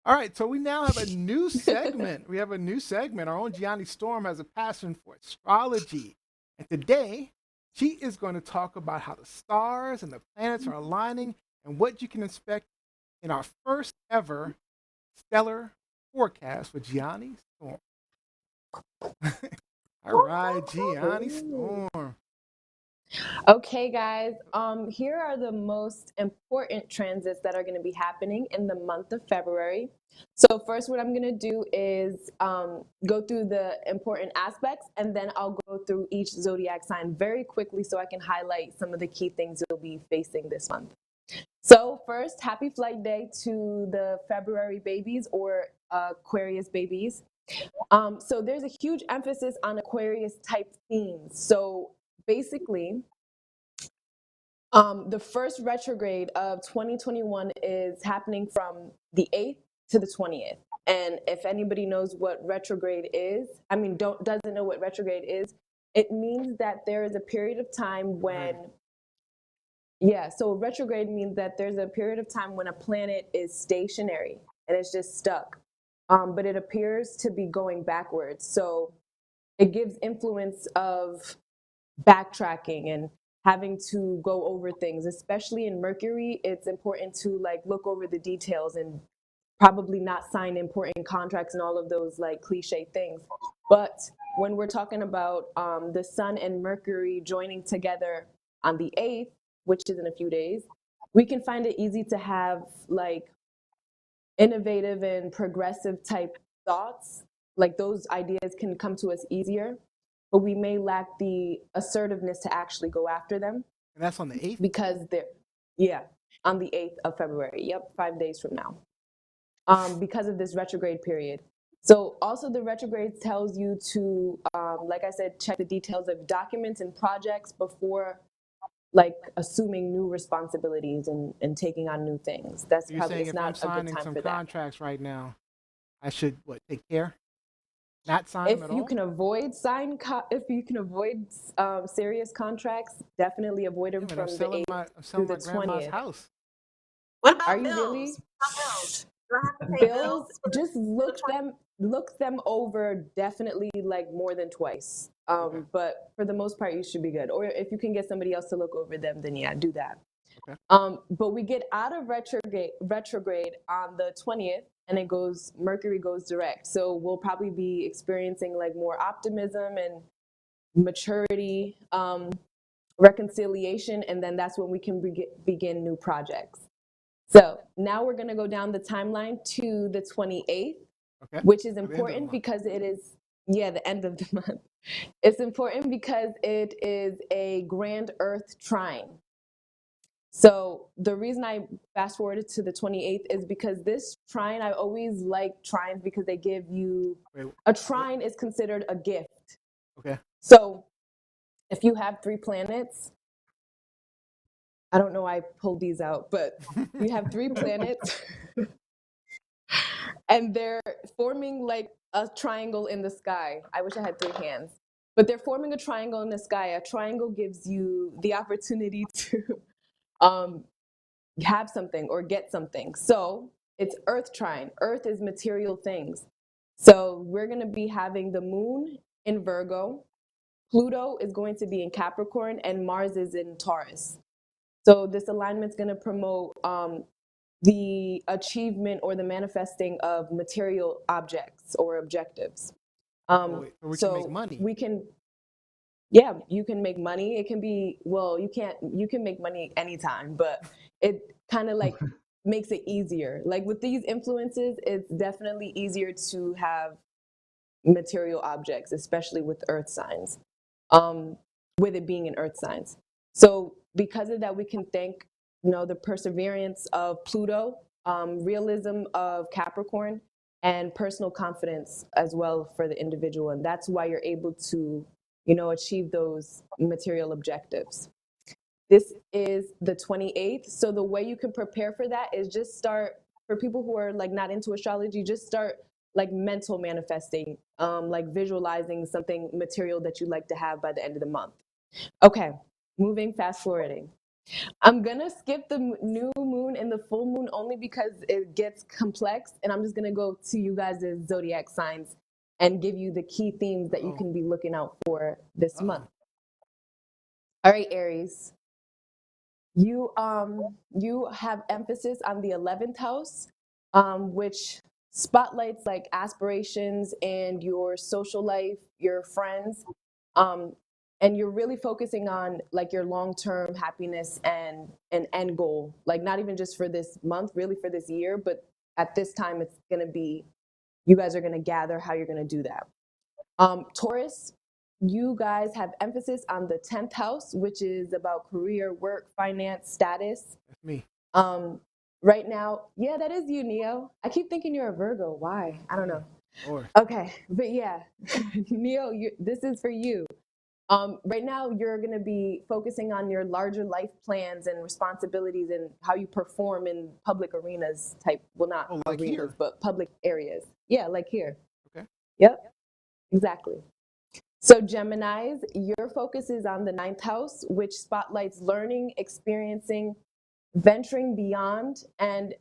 All right, so we now have a new segment. We have a new segment. Our own Gianni Storm has a passion for astrology. And today, she is going to talk about how the stars and the planets are aligning and what you can expect in our first ever stellar forecast with Gianni Storm. All right, Gianni Ooh. Storm. Okay, guys. Here are the most important transits that are going to be happening in the month of February. So first, what I'm going to do is go through the important aspects, and then I'll go through each zodiac sign very quickly so I can highlight some of the key things you'll be facing this month. So first, happy flight day to the February babies or Aquarius babies. So there's a huge emphasis on Aquarius type themes. So basically, the first retrograde of 2021 is happening from the 8th to the 20th. And if anybody knows what retrograde is, doesn't know what retrograde is, it means that there is a period of time when, so retrograde means that there's a period of time when a planet is stationary and it's just stuck. But it appears to be going backwards. So it gives influence of backtracking and having to go over things, especially in Mercury. It's important to like look over the details and probably not sign important contracts and all of those like cliche things. But when we're talking about the Sun and Mercury joining together on the 8th, which is in a few days, we can find it easy to have like innovative and progressive type thoughts. Like those ideas can come to us easier, but we may lack the assertiveness to actually go after them And that's on the 8th? because on the 8th of February. Yep, 5 days from now. Because of this retrograde period. So also the retrograde tells you to, like I said, check the details of documents and projects before like assuming new responsibilities and taking on new things. That's So you're probably, saying it's if I'm not a good signing time some for that. contracts right now, I should take care? Not sign them If at you all? can avoid serious contracts, definitely avoid them Damn it, I'm from the selling 8th I'm through selling the my grandma's 20th. house. What Are about you bills? really? What about bills? Do I have to pay bills Bills, for just the 20? look them over definitely like more than twice. Okay. But for the most part, you should be good. Or if you can get somebody else to look over them, then yeah, do that. Okay. But we get out of retrograde on the 20th, and Mercury goes direct. So we'll probably be experiencing like more optimism and maturity, reconciliation, and then that's when we can begin new projects. So now we're going to go down the timeline to the 28th, Okay. which is At the end of the important month. because it is, the end of the month. It's important because it is a grand Earth trine. So the reason I fast forwarded to the 28th is because this trine, I always like trines because they give you, a trine is considered a gift. Okay. So if you have 3 planets, I don't know why I pulled these out, but you have 3 planets and they're forming like a triangle in the sky. I wish I had 3 hands, but they're forming a triangle in the sky. A triangle gives you the opportunity to have something or get something. So it's Earth trine. Earth is material things. So we're going to be having the moon in Virgo, Pluto is going to be in Capricorn, and Mars is in Taurus. So this alignment is going to promote the achievement or the manifesting of material objects or objectives. So we can make So money. we can, you can make money. It can be, well, you can make money anytime, but it kind of like makes it easier. Like with these influences, it's definitely easier to have material objects, especially with earth signs, with it being in earth signs. So because of that, we can thank, the perseverance of Pluto, realism of Capricorn, and personal confidence as well for the individual. And that's why you're able to, achieve those material objectives. This is the 28th. So the way you can prepare for that is just start, for people who are like not into astrology, just start like mental manifesting, like visualizing something material that you'd like to have by the end of the month. Okay, fast forwarding. I'm gonna skip the new moon moon and the full moon only because it gets complex. And I'm just going to go to you guys' zodiac signs and give you the key themes that you can be looking out for this month. All right, Aries. You have emphasis on the 11th house, which spotlights like aspirations and your social life, your friends, and you're really focusing on like your long-term happiness and an end goal, like not even just for this month, really for this year, but at this time it's going to be, you guys are going to gather how you're going to do that. Taurus, you guys have emphasis on the 10th house, which is about career, work, finance, status. That's me. Right now, yeah, that is you, Neo. I keep thinking you're a Virgo. Why? I don't know. Or Okay, but yeah, Neo, this is for you. Right now, you're going to be focusing on your larger life plans and responsibilities and how you perform in public arenas type, well, not like arenas, here. but public areas. Yeah, like here. Okay. Yep, exactly. So Geminis, your focus is on the 9th house, which spotlights learning, experiencing, venturing beyond, and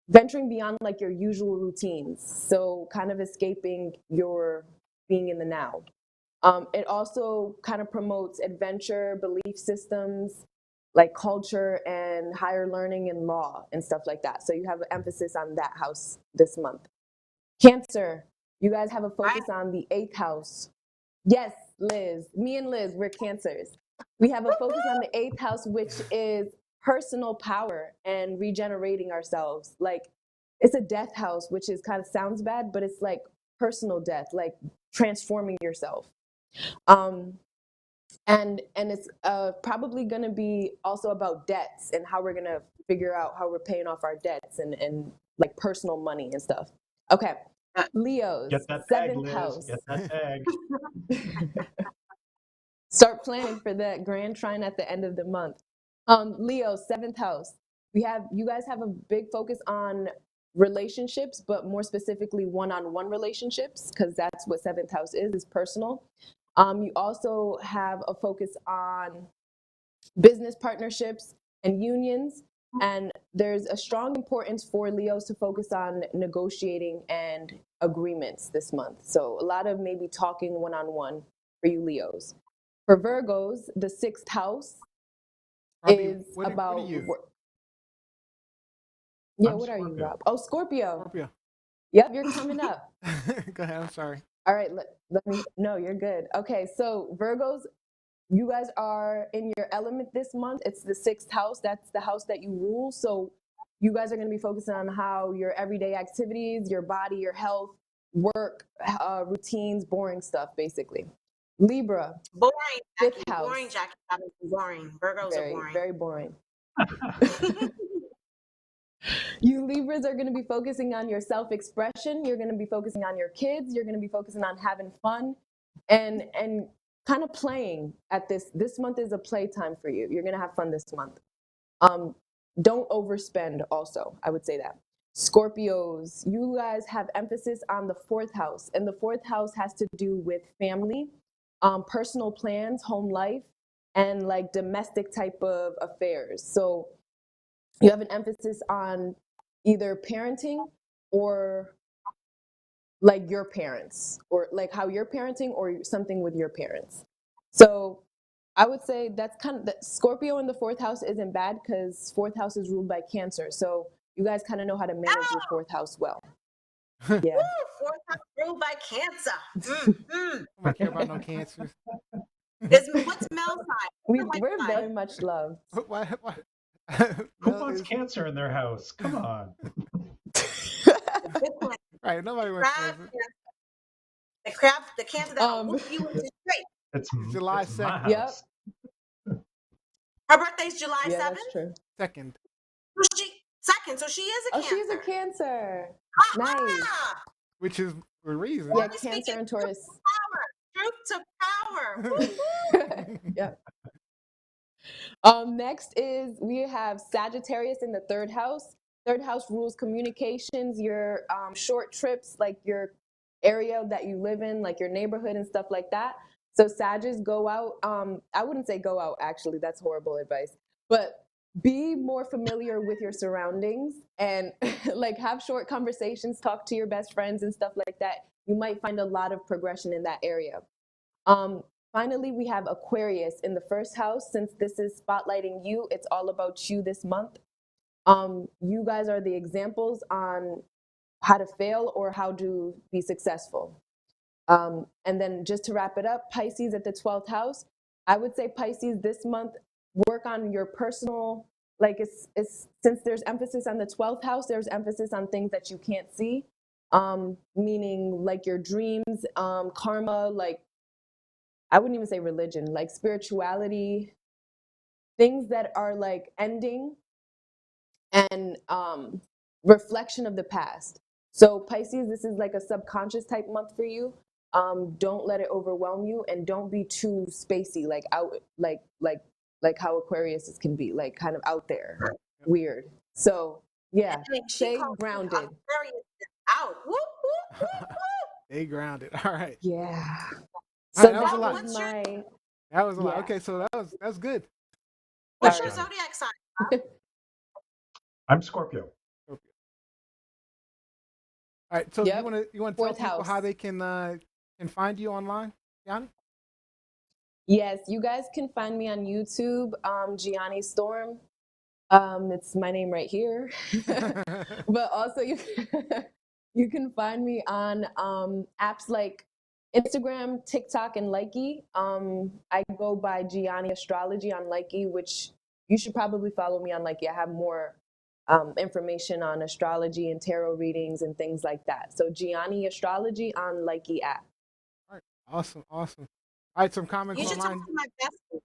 venturing beyond like your usual routines. So kind of escaping your being in the now. It also kind of promotes adventure, belief systems, like culture and higher learning and law and stuff like that. So you have an emphasis on that house this month. Cancer, you guys have a focus on the 8th house. Yes, Liz, me and Liz, we're Cancers. We have a focus on the 8th house, which is personal power and regenerating ourselves. Like it's a death house, which is kind of sounds bad, but it's like personal death, like transforming yourself. And it's probably going to be also about debts and how we're going to figure out how we're paying off our debts and like personal money and stuff. Okay, Leo's Get that tag, 7th Liz. house. Get that tag. Start planning for that grand trine at the end of the month. Leo, 7th house. You guys have a big focus on relationships, but more specifically one-on-one relationships, because that's what 7th house is personal. You also have a focus on business partnerships and unions, and there's a strong importance for Leos to focus on negotiating and agreements this month. So a lot of maybe talking one-on-one for you Leos. For Virgos, the 6th house is about what are you? Yeah, I'm what are you, Scorpio. Rob? Oh, Scorpio. Scorpio. Yep, you're coming up. Go ahead. I'm sorry. All right, let me. No, you're good. Okay, so Virgos, you guys are in your element this month. It's the 6th house. That's the house that you rule. So you guys are going to be focusing on how your everyday activities, your body, your health, work, routines, boring stuff, basically. Libra, Boring, 5th Jackie. house. Boring, Jackie. Boring. Virgos are boring. Very boring. You Libras are going to be focusing on your self-expression. You're going to be focusing on your kids. You're going to be focusing on having fun and kind of playing at this. This month is a playtime for you. You're going to have fun this month. Don't overspend also, I would say that. Scorpios, you guys have emphasis on the 4th house, and the 4th house has to do with family, personal plans, home life, and like domestic type of affairs. So you have an emphasis on either parenting or like your parents, or like how you're parenting or something with your parents. So I would say that's kind of that. Scorpio in the 4th house isn't bad because 4th house is ruled by Cancer. So you guys kind of know how to manage your 4th house well. Yeah. Woo, 4th house ruled by Cancer. I don't care about no cancers. What's Mel's sign? We're very much loved. Why? Who wants cancer in their house? Come on. Right. Nobody wants cancer. The Cancer that will whoop you into straight. It's July it's my 2nd. house. Her birthday's July 7th. Yeah, that's true. 2nd. Second, so she is a Cancer. Oh, she's a Cancer. Nice. Which is a reason. Yeah, Cancer and Taurus. Truth to power. Yep. Next is we have Sagittarius in the 3rd house. 3rd house rules communications, your short trips, like your area that you live in, like your neighborhood and stuff like that. So Sagittarius go out. I wouldn't say go out, actually. That's horrible advice. But be more familiar with your surroundings and like have short conversations, talk to your best friends and stuff like that. You might find a lot of progression in that area. Finally, we have Aquarius in the first house. Since this is spotlighting you, it's all about you this month. You guys are the examples on how to fail or how to be successful. And then just to wrap it up, Pisces at the 12th house. I would say Pisces this month, work on your personal, like it's since there's emphasis on the 12th house, there's emphasis on things that you can't see, meaning like your dreams, karma, like I wouldn't even say religion, like spirituality, things that are like ending and reflection of the past. So Pisces, this is like a subconscious type month for you. Don't let it overwhelm you, and don't be too spacey, like out, like how Aquarius can be, like kind of out there, weird. So yeah, I mean, she stay called grounded. Aquarius out. Whoop, whoop, whoop, whoop. Stay grounded. All right. Yeah. All So right, that was a lot. What's your, That was a lot. yeah. Okay, so that's good. what's Sorry. your zodiac sign? I'm Scorpio. All right, so Yep. you want to tell Fourth people how house. they can find you online, Gianni? Yes, you guys can find me on YouTube, Gianni Storm. It's my name right here. But also you can find me on apps like Instagram, TikTok, and Likey. I go by Gianni Astrology on Likey, which you should probably follow me on Likey. I have more information on astrology and tarot readings and things like that. So Gianni Astrology on Likey app. All right, awesome. All right, some comments You should talk online. to my bestie.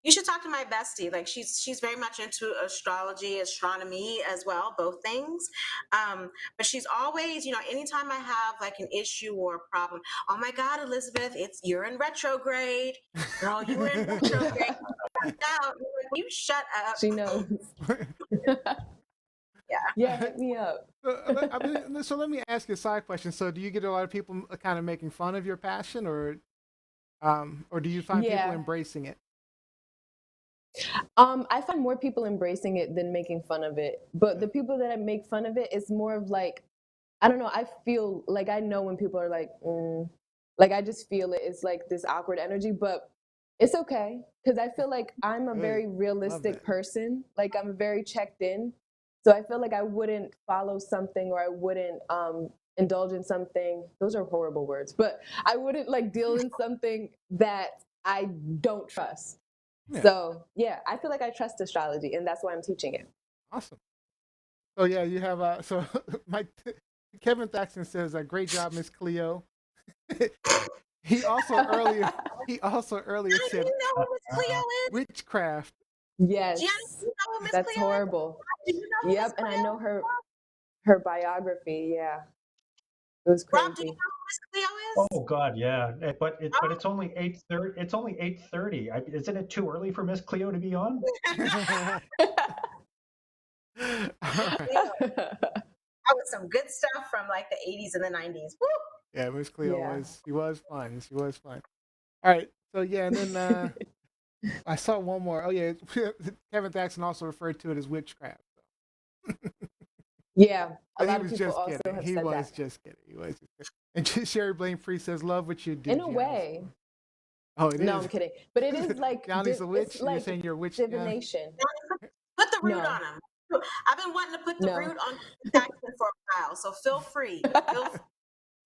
You should talk to my bestie. Like she's very much into astrology, astronomy as well, both things. But she's always, anytime I have like an issue or a problem, oh my God, Elizabeth, you're in retrograde, girl. You were in retrograde. Out. You shut up. She knows. Yeah. Yeah, hit me up. So let me ask you a side question. So do you get a lot of people kind of making fun of your passion, or do you find people Yeah. embracing it? I find more people embracing it than making fun of it. But the people that make fun of it, it's more of like, I don't know, I feel like I know when people are like, like I just feel it. It's like this awkward energy, but it's okay. Because I feel like I'm a Good. very Love realistic that. person. Like I'm very checked in. So I feel like I wouldn't follow something, or I wouldn't indulge in something. Those are horrible words, but I wouldn't like deal in something that I don't trust. Yeah. So yeah, I feel like I trust astrology, and that's why I'm teaching it. Awesome. So yeah, you have so Mike Kevin Thaxton says, "Great job, Miss Cleo." he also earlier said, You know who Miss Cleo is? witchcraft. Yes, Gianni, you know who Miss that's Cleo horrible. is? Do you know who Miss Yep, and I Cleo know is? her biography. Yeah, it was Rob, do you crazy. know who Miss Cleo is? Oh God, yeah. But Oh. it's only 8:30. It's only 8:30. Isn't it too early for Miss Cleo to be on? All right. That was some good stuff from like the 80s and the 90s. Woo! Yeah, Miss Cleo Yeah. was fun. She was fun. All right. So yeah, and then I saw one more. Oh yeah, Kevin Thaxton also referred to it as witchcraft. Yeah, a But he lot of was people just also kidding. have He said was that. just kidding. He was just kidding. And Sherry Blaine Free says, "Love what you do." In a Gianni way. Storm." Oh, it No, is. I'm kidding. But it is like Gianni's a witch. it's You're like saying you're a witch, Gianni? divination. Put the root No. on him. I've been wanting to put the No. root on Jackson for a while, so feel free.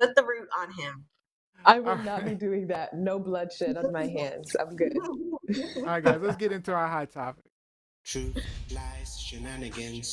Put the root on him. I will All not be right. doing that. No bloodshed on my hands. I'm good. All right, guys, let's get into our high topic. Truth, lies, shenanigans.